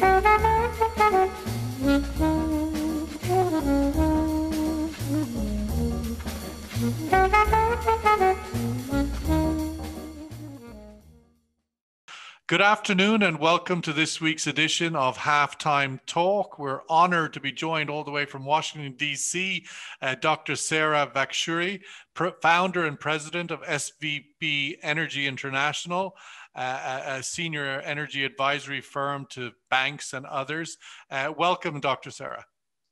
Good afternoon and welcome to this week's edition of Halftime Talk. We're honored to be joined all the way from Washington, D.C., Dr. Sara Vakhshouri, founder and president of SVB Energy International, a senior energy advisory firm to banks and others. Welcome, Dr. Sara.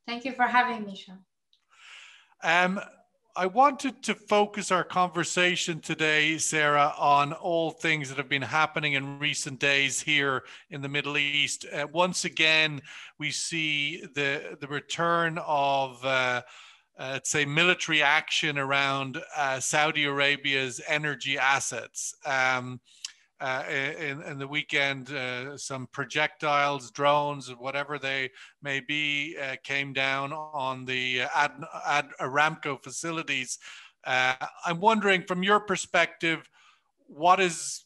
Thank you for having me, Sean. I wanted to focus our conversation today, Sara, on all things that have been happening in recent days here in the Middle East. Once again, we see the return of, let's say, military action around Saudi Arabia's energy assets. In the weekend, some projectiles, drones, whatever they may be, came down on the Aramco facilities. I'm wondering, from your perspective, what is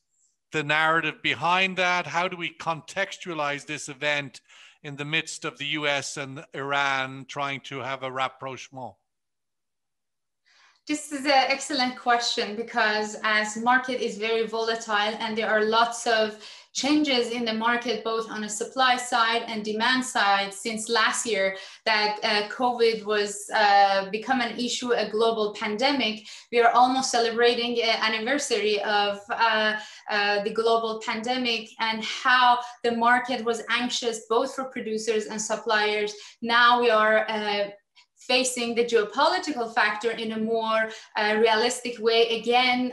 the narrative behind that? How do we contextualize this event in the midst of the US and Iran trying to have a rapprochement? This is an excellent question because as market is very volatile and there are lots of changes in the market, both on a supply side and demand side since last year that COVID was become an issue, a global pandemic. We are almost celebrating an anniversary of the global pandemic and how the market was anxious both for producers and suppliers. Now we are facing the geopolitical factor in a more realistic way. Again,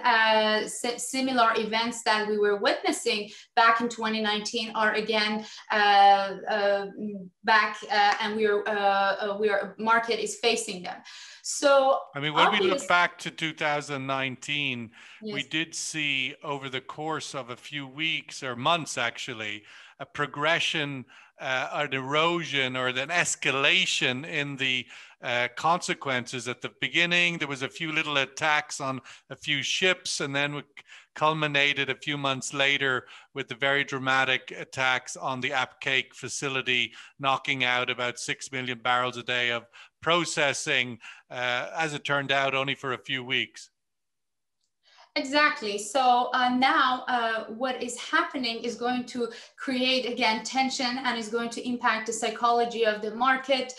similar events that we were witnessing back in 2019 are again back, and market is facing them. So, I mean, when we look back to 2019, yes, we did see over the course of a few weeks or months, actually, a progression, an erosion or an escalation in the consequences. At the beginning, there was a few little attacks on a few ships, and then we culminated a few months later with the very dramatic attacks on the Abqaiq facility, knocking out about 6 million barrels a day of processing, as it turned out, only for a few weeks. Exactly. So now what is happening is going to create, again, tension and is going to impact the psychology of the market,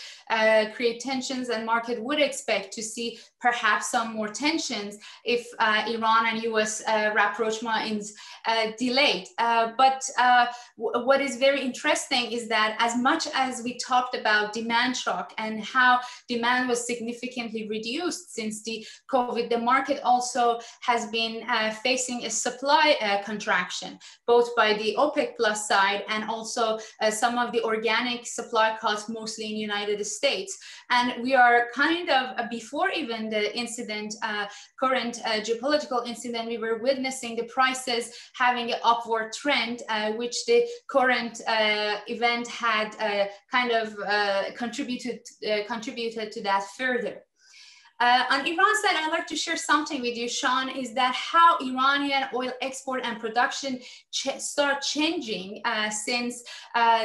create tensions, and market would expect to see perhaps some more tensions if Iran and US rapprochement is delayed. But what is very interesting is that as much as we talked about demand shock and how demand was significantly reduced since the COVID, the market also has been facing a supply contraction, both by the OPEC plus side and also some of the organic supply costs, mostly in the United States. And we are kind of, before even the incident, current geopolitical incident, we were witnessing the prices having an upward trend, which the current event had kind of contributed to that further. On Iran's side, I'd like to share something with you, Sean, is that how Iranian oil export and production start changing since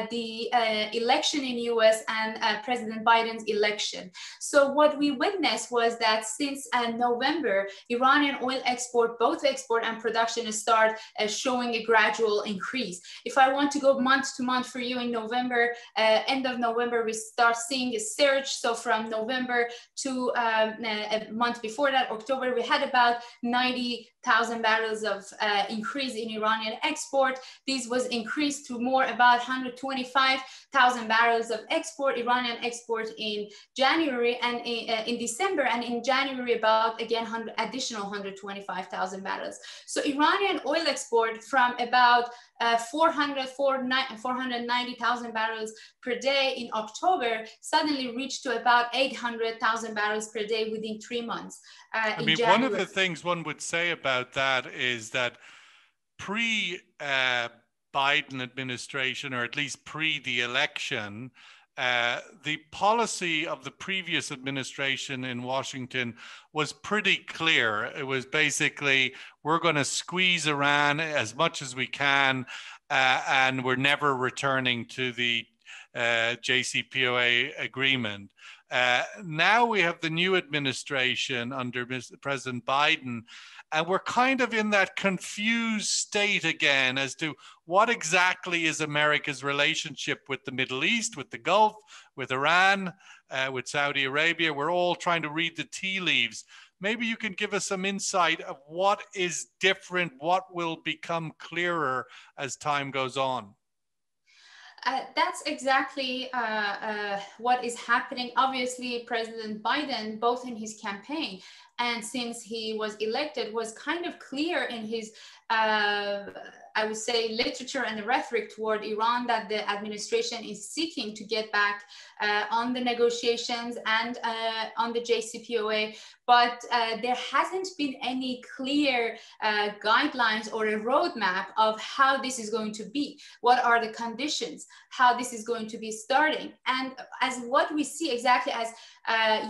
the election in US and President Biden's election. So what we witnessed was that since November, Iranian oil export, both export and production, start showing a gradual increase. If I want to go month to month for you in November, end of November, we start seeing a surge. So from November to a month before that, October, we had about 90,000 barrels of increase in Iranian export. This was increased to more about 125,000 barrels of export, Iranian export in January and in December, and in January about, again, additional 125,000 barrels. So Iranian oil export from about 490,000 barrels per day in October suddenly reached to about 800,000 barrels per day within 3 months. I mean, one of the things one would say about that is that pre-Biden administration, or at least pre the election, the policy of the previous administration in Washington was pretty clear. It was basically, we're going to squeeze Iran as much as we can, and we're never returning to the JCPOA agreement. Now we have the new administration under President Biden, and we're kind of in that confused state again as to what exactly is America's relationship with the Middle East, with the Gulf, with Iran, with Saudi Arabia. We're all trying to read the tea leaves. Maybe you can give us some insight of what is different, what will become clearer as time goes on. That's exactly what is happening. Obviously, President Biden, both in his campaign and since he was elected, was kind of clear in his, I would say, literature and the rhetoric toward Iran that the administration is seeking to get back on the negotiations and on the JCPOA. But there hasn't been any clear guidelines or a roadmap of how this is going to be. What are the conditions? How this is going to be starting? And as what we see exactly as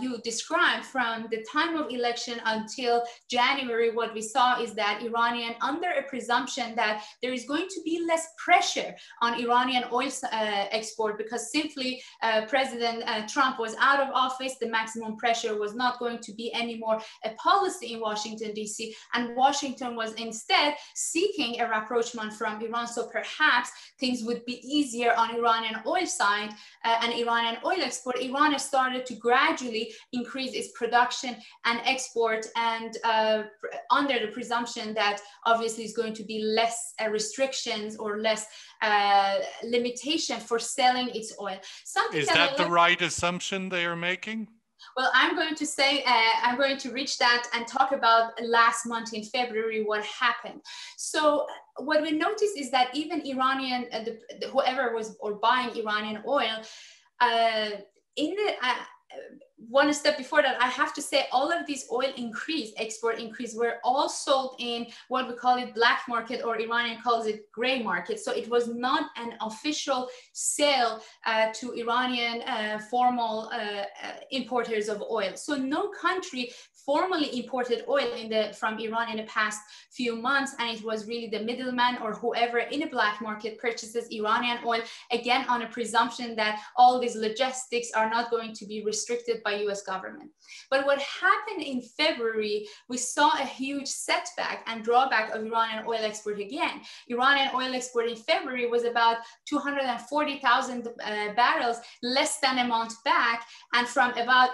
you described, from the time of election until January, what we saw is that Iranian, under a presumption that there is going to be less pressure on Iranian oil export, because simply President Trump was out of office, the maximum pressure was not going to be anymore a policy in Washington, D.C., and Washington was instead seeking a rapprochement from Iran, so perhaps things would be easier on Iranian oil side and Iranian oil export. Iran has started to gradually increase its production and export, and under the presumption that obviously is going to be less restrictions or less limitation for selling its oil. Is that the right assumption they are making? Well, I'm going to say, I'm going to reach that and talk about last month in February, what happened. So what we noticed is that even Iranian, whoever was or buying Iranian oil, in the one step before that, I have to say all of these oil increase, export increase, were all sold in what we call it black market, or Iranian calls it gray market. So it was not an official sale to Iranian formal importers of oil. So no country formally imported oil from Iran in the past few months, and it was really the middleman or whoever in a black market purchases Iranian oil, again on a presumption that all these logistics are not going to be restricted by US government. But what happened in February, we saw a huge setback and drawback of Iranian oil export again. Iranian oil export in February was about 240,000 barrels, less than a month back, and from about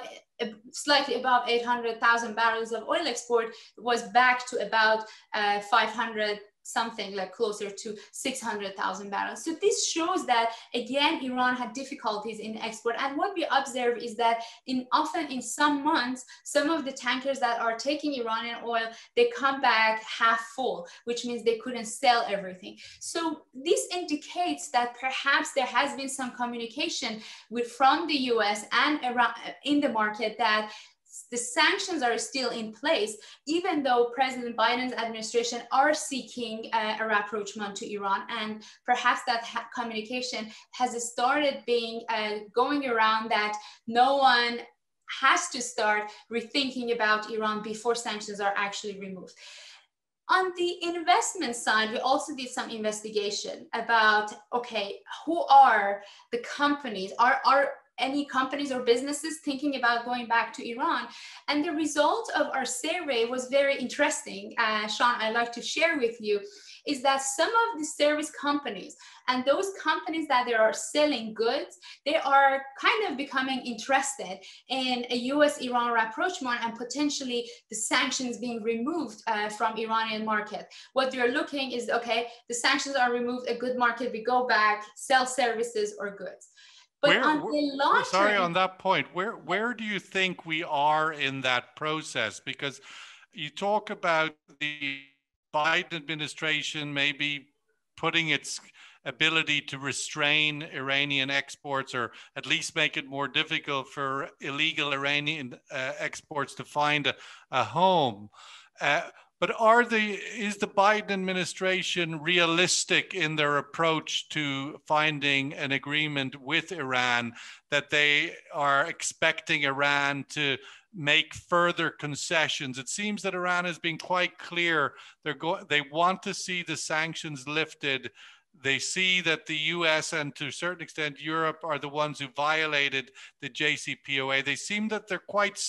slightly above 800,000 barrels of oil export was back to about 500 something, like closer to 600,000 barrels. So this shows that again Iran had difficulties in export, and what we observe is that often in some months, some of the tankers that are taking Iranian oil, they come back half full, which means they couldn't sell everything. So this indicates that perhaps there has been some communication from the US and Iran in the market that the sanctions are still in place, even though President Biden's administration are seeking a rapprochement to Iran. And perhaps that communication has started being going around that no one has to start rethinking about Iran before sanctions are actually removed. On the investment side, we also did some investigation about, okay, who are the companies? Are any companies or businesses thinking about going back to Iran? And the result of our survey was very interesting. Sean, I'd like to share with you, is that some of the service companies and those companies that they are selling goods, they are kind of becoming interested in a US-Iran rapprochement and potentially the sanctions being removed from Iranian market. What they're looking is, okay, the sanctions are removed, a good market, we go back, sell services or goods. But on that point, where do you think we are in that process? Because you talk about the Biden administration maybe putting its ability to restrain Iranian exports, or at least make it more difficult for illegal Iranian exports to find a home. But is the Biden administration realistic in their approach to finding an agreement with Iran, that they are expecting Iran to make further concessions? It seems that Iran has been quite clear. They want to see the sanctions lifted. they see that the US and to a certain extent Europe are the ones who violated the JCPOA. They seem that they're quite,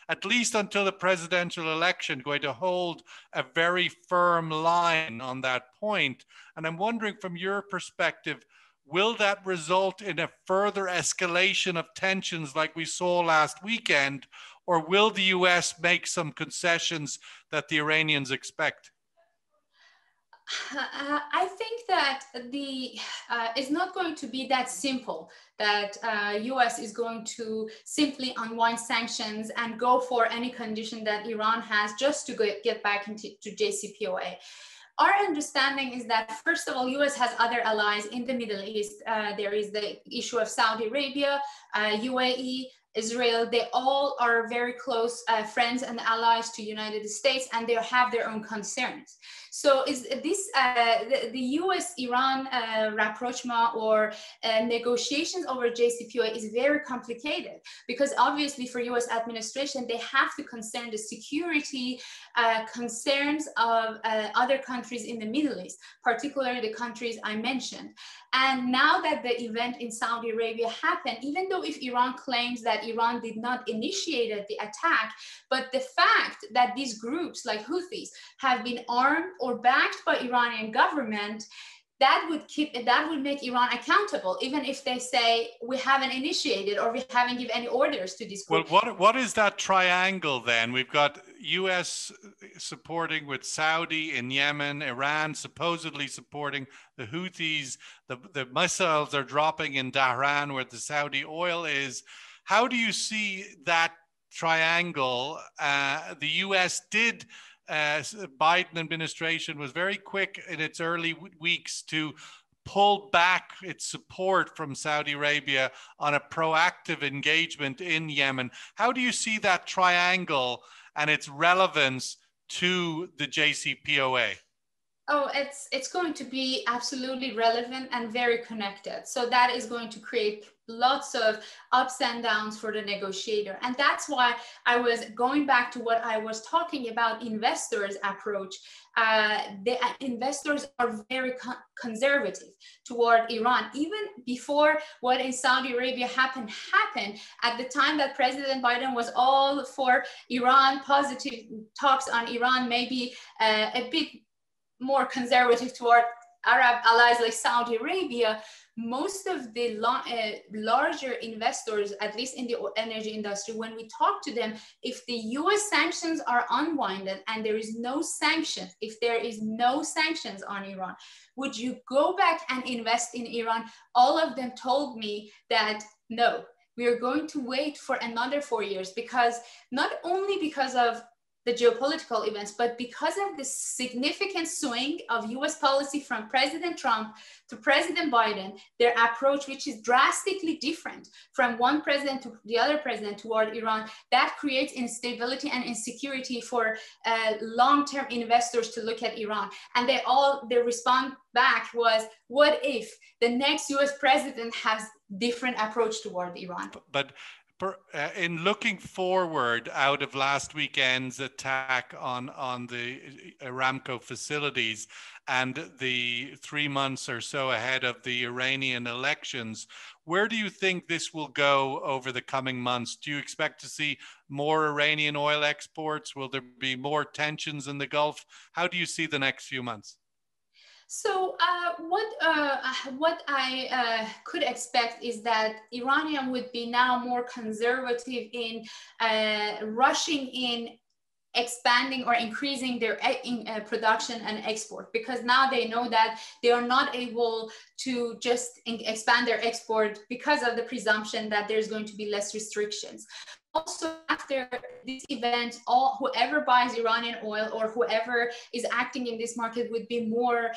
at least until the presidential election, going to hold a very firm line on that point. And I'm wondering, from your perspective, will that result in a further escalation of tensions like we saw last weekend, or will the US make some concessions that the Iranians expect? I think that it's not going to be that simple, that US is going to simply unwind sanctions and go for any condition that Iran has just to get back into JCPOA. Our understanding is that, first of all, US has other allies in the Middle East. There is the issue of Saudi Arabia, UAE, Israel. They all are very close friends and allies to United States, and they have their own concerns. So is this the US-Iran rapprochement or negotiations over JCPOA is very complicated, because obviously for US administration, they have to concern the security concerns of other countries in the Middle East, particularly the countries I mentioned. And now that the event in Saudi Arabia happened, even though if Iran claims that Iran did not initiate the attack, but the fact that these groups like Houthis have been armed or backed by Iranian government, that would make Iran accountable, even if they say we haven't initiated or we haven't given any orders to this group. Well, what is that triangle then? We've got US supporting with Saudi in Yemen, Iran supposedly supporting the Houthis, the missiles are dropping in Dhahran where the Saudi oil is. How do you see that triangle? The US did Biden administration was very quick in its early weeks to pull back its support from Saudi Arabia on a proactive engagement in Yemen. How do you see that triangle and its relevance to the JCPOA? Oh, it's going to be absolutely relevant and very connected. So that is going to create lots of ups and downs for the negotiator. And that's why I was going back to what I was talking about, investors' approach. The investors are very conservative toward Iran. Even before what in Saudi Arabia happened, at the time that President Biden was all for Iran, positive talks on Iran, maybe a bit more conservative toward Arab allies like Saudi Arabia, most of the larger investors, at least in the energy industry, when we talk to them, if the US sanctions are unwinded and there is no sanctions, if there is no sanctions on Iran, would you go back and invest in Iran? All of them told me that no, we are going to wait for another 4 years, because not only because of the geopolitical events, but because of the significant swing of US policy from President Trump to President Biden, their approach, which is drastically different from one president to the other president toward Iran, that creates instability and insecurity for long-term investors to look at Iran. And their response back was, what if the next US president has different approach toward Iran? But in looking forward out of last weekend's attack on the Aramco facilities and the 3 months or so ahead of the Iranian elections, where do you think this will go over the coming months? Do you expect to see more Iranian oil exports? Will there be more tensions in the Gulf? How do you see the next few months? So what I could expect is that Iranian would be now more conservative in rushing in expanding or increasing their production and export, because now they know that they are not able to just expand their export because of the presumption that there's going to be less restrictions. Also, after this event, whoever buys Iranian oil or whoever is acting in this market would be more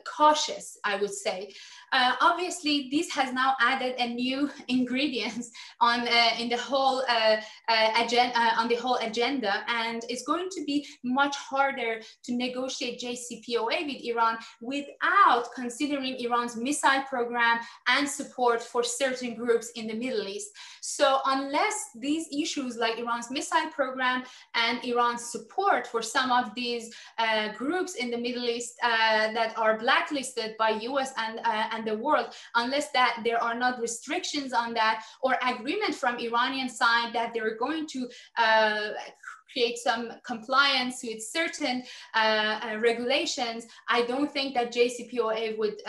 cautious, I would say. Obviously, this has now added a new ingredients on in the whole agenda, and it's going to be much harder to negotiate JCPOA with Iran without considering Iran's missile program and support for certain groups in the Middle East. So unless unless these issues like Iran's missile program and Iran's support for some of these groups in the Middle East that are blacklisted by US and the world, unless that there are not restrictions on that or agreement from Iranian side that they're going to create some compliance with certain regulations, I don't think that JCPOA would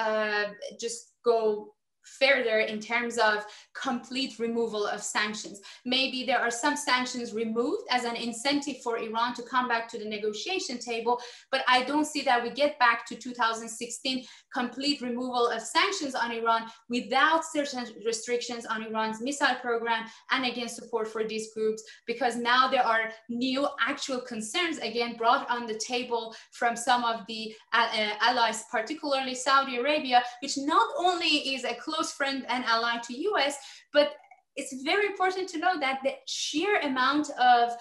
just go further in terms of complete removal of sanctions. Maybe there are some sanctions removed as an incentive for Iran to come back to the negotiation table, but I don't see that we get back to 2016 complete removal of sanctions on Iran without certain restrictions on Iran's missile program and again support for these groups, because now there are new actual concerns again brought on the table from some of the allies, particularly Saudi Arabia, which not only is a close friend and ally to US, but it's very important to know that the sheer amount of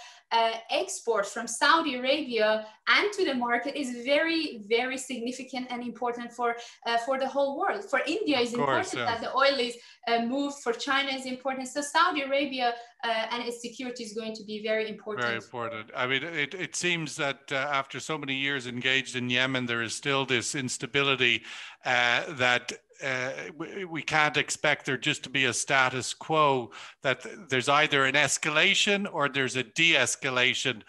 exports from Saudi Arabia and to the market is very, very significant and important for the whole world. For India, it's important that the oil is moved. For China, is important. So Saudi Arabia and its security is going to be very important. Very important. I mean, it seems that after so many years engaged in Yemen, there is still this instability that we can't expect there just to be a status quo, that there's either an escalation or there's a de-escalation.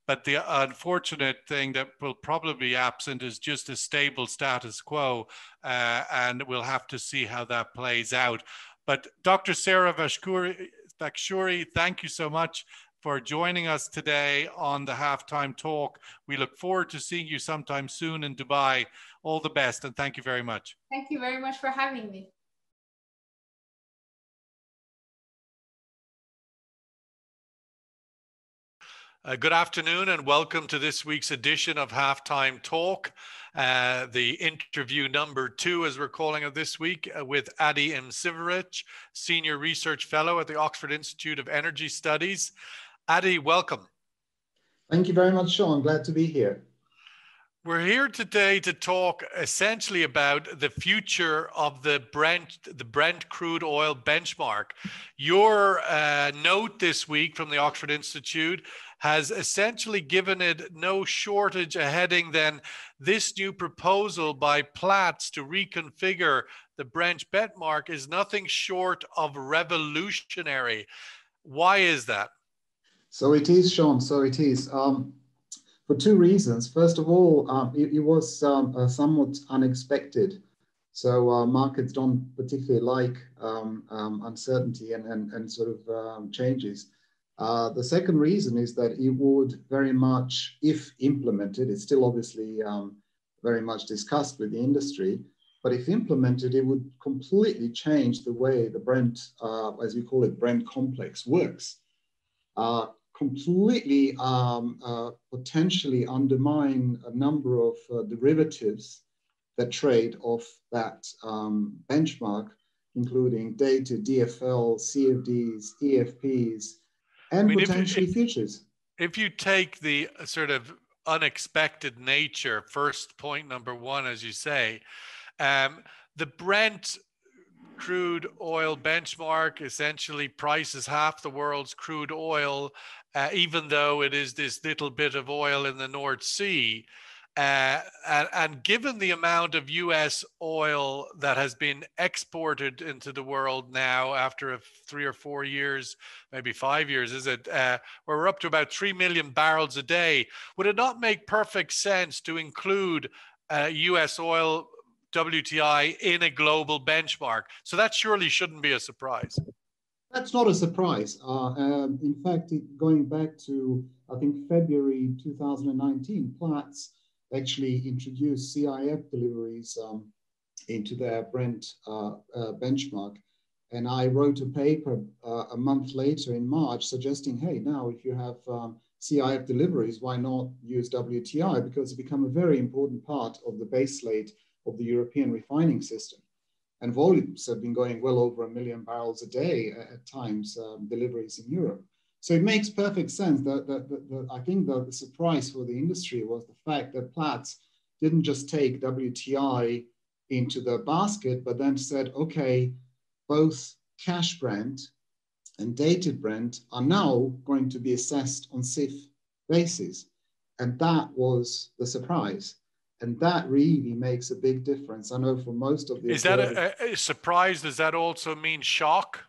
But the unfortunate thing that will probably be absent is just a stable status quo, and we'll have to see how that plays out. But Dr. Sara Vakhshouri, thank you so much for joining us today on the Halftime Talk. We look forward to seeing you sometime soon in Dubai. All the best, and thank you very much. Thank you very much for having me. Good afternoon and welcome to this week's edition of Halftime Talk. The interview number 2, as we're calling it this week, with Adi Imsirovic, Senior Research Fellow at the Oxford Institute of Energy Studies. Adi, welcome. Thank you very much, Sean. Glad to be here. We're here today to talk essentially about the future of the Brent crude oil benchmark. Your note this week from the Oxford Institute has essentially given it no shortage a heading than this new proposal by Platts to reconfigure the Brent benchmark is nothing short of revolutionary. Why is that? So it is, Sean, so it is. For 2 reasons. First of all, it was somewhat unexpected. So markets don't particularly like uncertainty and sort of changes. The second reason is that it would very much, if implemented, it's still obviously very much discussed with the industry, but if implemented, it would completely change the way the Brent, as we call it, Brent complex works. Completely potentially undermine a number of derivatives that trade off that benchmark, including dated DFL, CFDs, EFPs, and potentially futures. If you take the sort of unexpected nature, first point number 1, as you say, the Brent crude oil benchmark essentially prices half the world's crude oil, even though it is this little bit of oil in the North Sea. And given the amount of US oil that has been exported into the world now after 3 or 4 years, maybe 5 years, is it, where we're up to about 3 million barrels a day, would it not make perfect sense to include US oil WTI in a global benchmark? So that surely shouldn't be a surprise. That's not a surprise. In fact, going back to, I think, February 2019, Platts actually introduced CIF deliveries into their Brent benchmark. And I wrote a paper a month later in March suggesting, hey, now if you have CIF deliveries, why not use WTI? Because it's become a very important part of the base slate of the European refining system. And volumes have been going well over 1 million barrels a day at times, deliveries in Europe. So it makes perfect sense that I think the surprise for the industry was the fact that Platts didn't just take WTI into the basket, but then said, okay, both cash Brent and dated Brent are now going to be assessed on CIF basis. And that was the surprise. And that really makes a big difference. I know for most of the Is that a surprise? Does that also mean shock?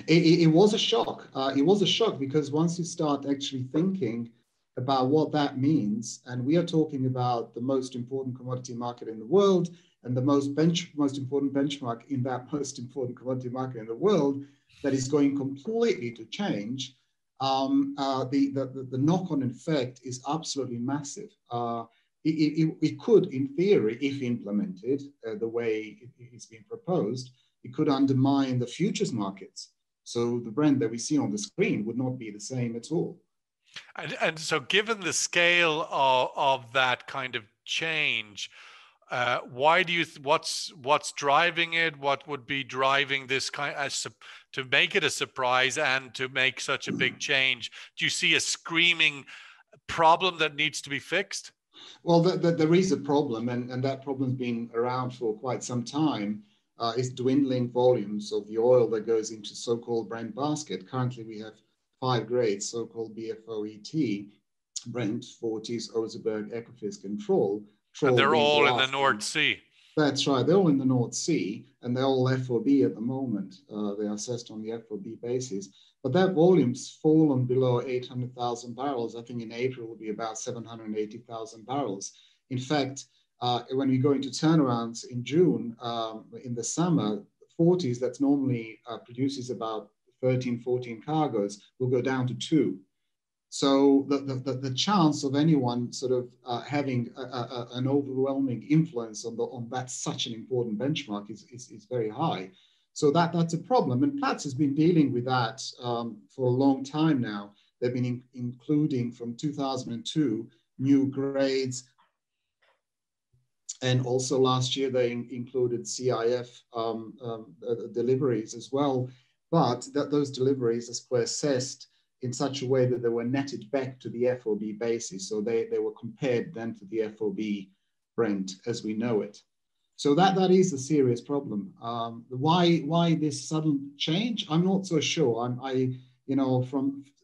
It was a shock. It was a shock because once you start actually thinking about what that means, and we are talking about the most important commodity market in the world and the most important benchmark in that most important commodity market in the world that is going completely to change, the knock-on effect is absolutely massive. It could, in theory, if implemented the way it's been proposed, it could undermine the futures markets. So the Brent that we see on the screen would not be the same at all. And so given the scale of that kind of change, why do you, what's driving it? What would be driving this kind to make it a surprise and to make such a big change? Do you see a screaming problem that needs to be fixed? Well, there is a problem, and that problem's been around for quite some time. Is dwindling volumes of the oil that goes into so-called Brent basket. Currently, we have 5 grades, so-called BFOET, Brent, Forties, Oseberg, Ekofisk, and Troll. And they're all in the North Sea. That's right. They're all in the North Sea, and they're all FOB at the moment. They are assessed on the FOB basis. But that volume's fallen below 800,000 barrels. I think in April it will be about 780,000 barrels. In fact, when we go into turnarounds in June, in the summer, 40s, that's normally produces about 13, 14 cargoes, will go down to 2. So the chance of anyone sort of having an overwhelming influence on that such an important benchmark is very high. So that's a problem. And Platts has been dealing with that for a long time now. They've been including from 2002 new grades. And also last year, they included CIF deliveries as well. But those deliveries were assessed in such a way that they were netted back to the FOB basis. So they were compared then to the FOB Brent as we know it. So that is a serious problem. Why this sudden change? I'm not so sure.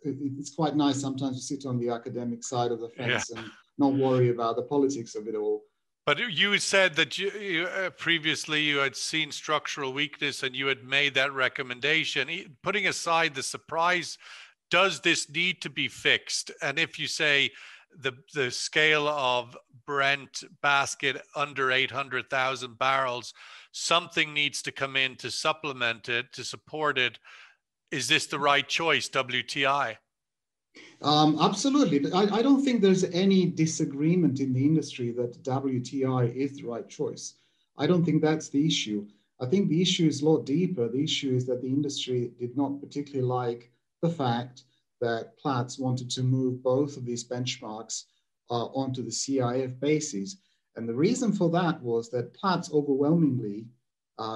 It's quite nice sometimes to sit on the academic side of the fence and not worry about the politics of it all. But you said that previously you had seen structural weakness and you had made that recommendation. Putting aside the surprise, does this need to be fixed? And if you say the scale of Brent basket under 800,000 barrels, something needs to come in to supplement it, to support it. Is this the right choice, WTI? Absolutely. I don't think there's any disagreement in the industry that WTI is the right choice. I don't think that's the issue. I think the issue is a lot deeper. The issue is that the industry did not particularly like the fact that Platts wanted to move both of these benchmarks onto the CIF basis. And the reason for that was that Platts overwhelmingly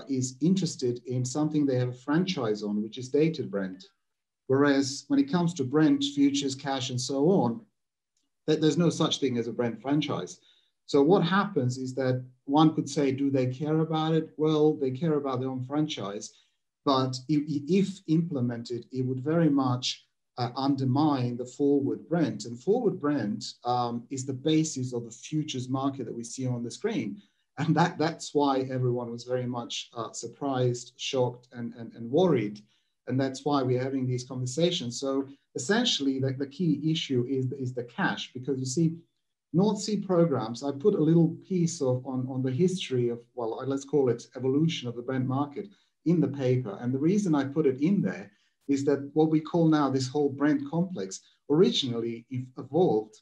is interested in something they have a franchise on, which is dated Brent. Whereas when it comes to Brent, futures, cash, and so on, there's no such thing as a Brent franchise. So what happens is that one could say, do they care about it? Well, they care about their own franchise. But if implemented, it would very much undermine the forward Brent. And forward Brent is the basis of the futures market that we see on the screen. And that's why everyone was very much surprised, shocked, and worried. And that's why we're having these conversations. So essentially, the key issue is the cash, because you see, North Sea programs, I put a little piece on the history of, well, let's call it evolution of the Brent market in the paper. And the reason I put it in there is that what we call now this whole Brent complex originally evolved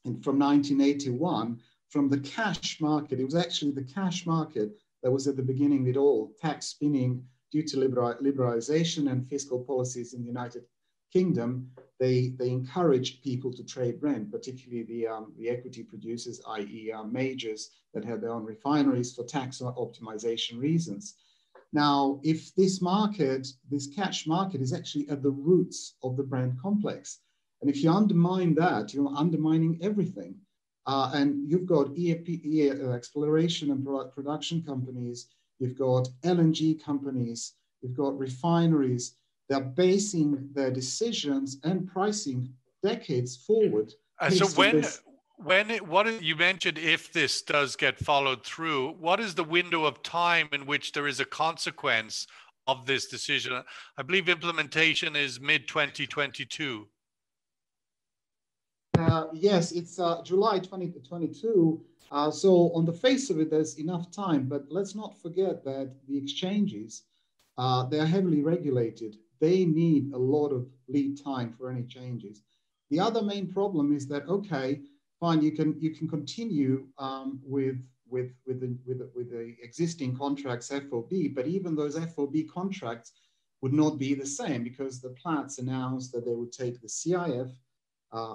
from 1981 from the cash market. It was actually the cash market that was at the beginning of it all, tax spinning due to liberalization and fiscal policies in the United Kingdom. They encouraged people to trade Brent, particularly the equity producers, i.e. majors that had their own refineries for tax optimization reasons. Now, if this market, this cash market is actually at the roots of the Brent complex, and if you undermine that, you're undermining everything. And you've got exploration and production companies, you've got LNG companies, you've got refineries they're basing their decisions and pricing decades forward. So you mentioned, if this does get followed through, what is the window of time in which there is a consequence of this decision? I believe implementation is mid-2022. Yes, it's July 2022. So on the face of it, there's enough time, but let's not forget that the exchanges, they are heavily regulated. They need a lot of lead time for any changes. The other main problem is that, okay, fine, you can continue with the existing contracts FOB, but even those FOB contracts would not be the same, because the Platts announced that they would take the CIF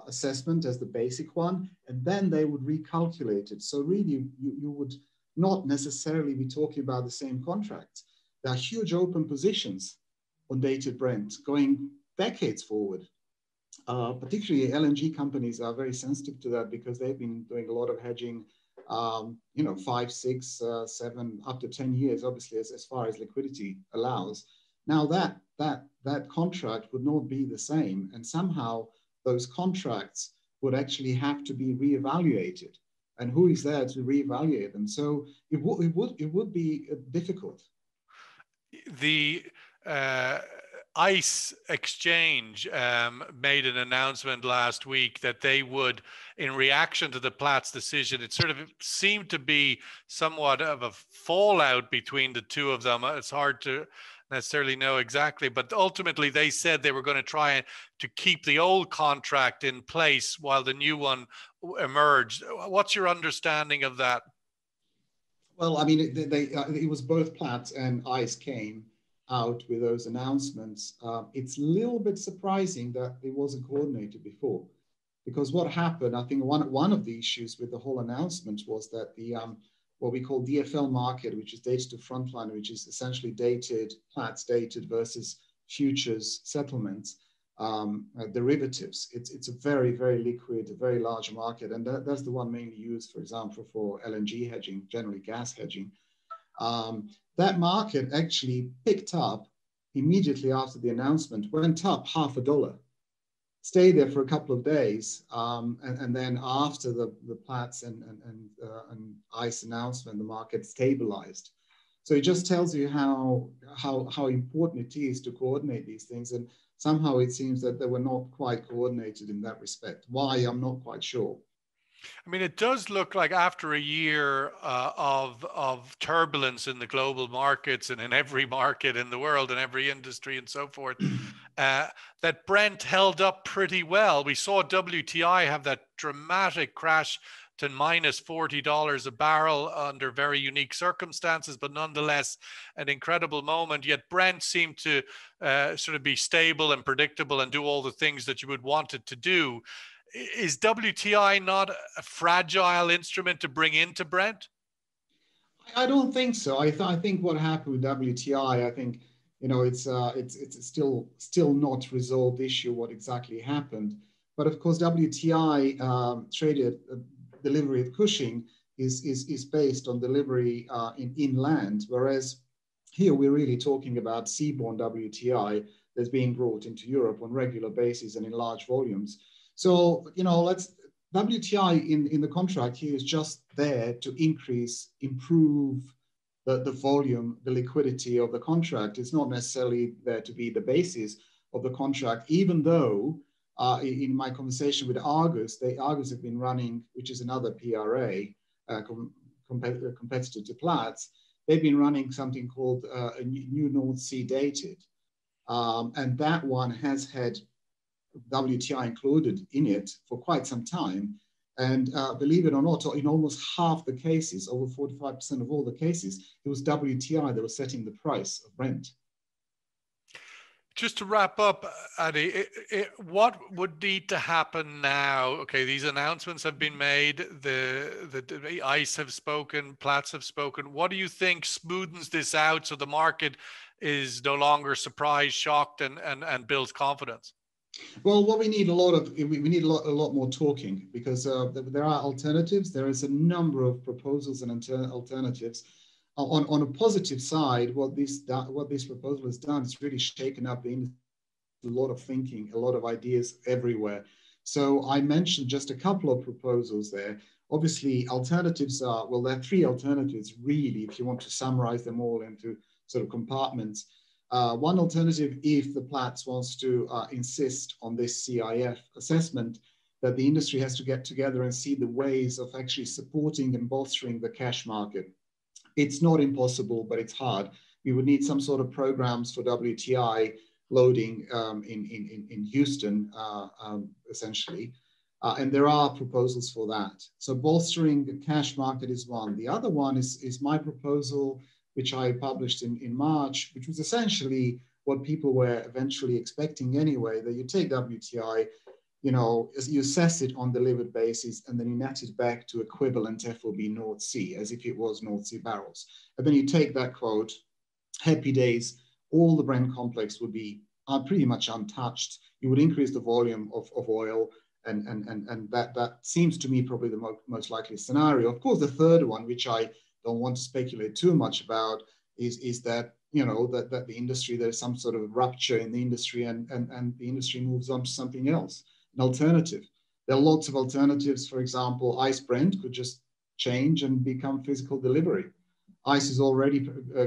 assessment as the basic one, and then they would recalculate it. So really, you would not necessarily be talking about the same contracts. There are huge open positions on dated Brent going decades forward. Particularly LNG companies are very sensitive to that, because they've been doing a lot of hedging, 5, 6, 7, up to 10 years, obviously, as far as liquidity allows. Now that contract would not be the same, and somehow those contracts would actually have to be reevaluated. And who is there to reevaluate them? So it would be difficult. The ICE exchange made an announcement last week that they would, in reaction to the Platts decision, it sort of seemed to be somewhat of a fallout between the two of them. It's hard to necessarily know exactly, but ultimately they said they were going to try to keep the old contract in place while the new one emerged. What's your understanding of that? Well, I mean, it was both Platts and ICE came out with those announcements. It's a little bit surprising that it wasn't coordinated before, because what happened, I think one of the issues with the whole announcement was that the what we call DFL market, which is dated to frontline, which is essentially dated, Platts dated versus futures settlements, derivatives. It's a very, very liquid, a very large market. And that's the one mainly used, for example, for LNG hedging, generally gas hedging. That market actually picked up immediately after the announcement, went up $0.50, stayed there for a couple of days, and then after the Platts and ICE announcement, the market stabilized. So it just tells you how important it is to coordinate these things, and somehow it seems that they were not quite coordinated in that respect. Why, I'm not quite sure. I mean, it does look like after a year of turbulence in the global markets and in every market in the world and every industry and so forth, that Brent held up pretty well. We saw WTI have that dramatic crash to minus $40 a barrel under very unique circumstances, but nonetheless an incredible moment. Yet Brent seemed to sort of be stable and predictable and do all the things that you would want it to do. Is WTI not a fragile instrument to bring into Brent? I don't think so. I think what happened with WTI, I think, it's still not resolved issue what exactly happened. But of course, WTI traded delivery at Cushing is based on delivery inland, whereas here we're really talking about seaborne WTI that's being brought into Europe on regular basis and in large volumes. So, WTI in the contract here is just there to improve the volume, the liquidity of the contract. It's not necessarily there to be the basis of the contract, even though in my conversation with Argus have been running, which is another PRA, competitor to Platts, they've been running something called a new North Sea dated. And that one has had WTI included in it for quite some time. And believe it or not, in almost half the cases, over 45% of all the cases, it was WTI that was setting the price of Brent. Just to wrap up, Adi, what would need to happen now? Okay, these announcements have been made. The ICE have spoken, Platts have spoken. What do you think smoothens this out so the market is no longer surprised, shocked, and builds confidence? Well, what we need a lot more talking, because there are alternatives. There is a number of proposals and alternatives. On a positive side, what this proposal has done is really shaken up the a lot of thinking, a lot of ideas everywhere. So I mentioned just a couple of proposals there. Obviously, alternatives are, well, there are three alternatives, really, if you want to summarize them all into sort of compartments. One alternative, if the Platts wants to insist on this CIF assessment, that the industry has to get together and see the ways of actually supporting and bolstering the cash market. It's not impossible, but it's hard. We would need some sort of programs for WTI loading in Houston, essentially. And there are proposals for that. So bolstering the cash market is one. The other one is my proposal, which I published in March, which was essentially what people were eventually expecting anyway, that you take WTI, you know, you assess it on delivered basis, and then you net it back to equivalent FOB North Sea, as if it was North Sea barrels. And then you take that quote, happy days, all the Brent complex would be pretty much untouched. You would increase the volume of oil, and that seems to me probably the most likely scenario. Of course, the third one, which I don't want to speculate too much about, is that, you know, that the industry, there's some sort of rupture in the industry, and the industry moves on to something else, an alternative. There are lots of alternatives. For example, ICE Brent could just change and become physical delivery. ICE is already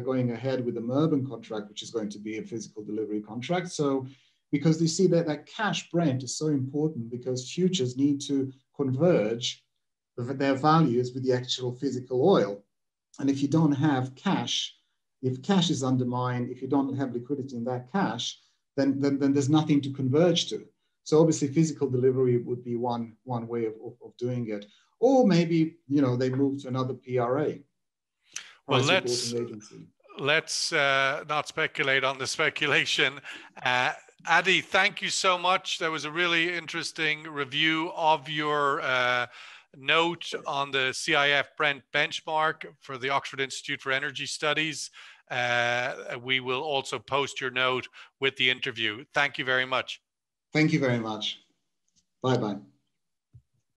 going ahead with the Merben contract, which is going to be a physical delivery contract. So, because you see that cash Brent is so important, because futures need to converge their values with the actual physical oil. And if you don't have cash, if cash is undermined, if you don't have liquidity in that cash, then there's nothing to converge to. So obviously physical delivery would be one way of doing it. Or maybe, you know, they move to another PRA. Well, let's not speculate on the speculation. Adi, thank you so much. That was a really interesting review of your note on the CIF Brent benchmark for the Oxford Institute for Energy Studies. We will also post your note with the interview. Thank you very much. Thank you very much. Bye-bye.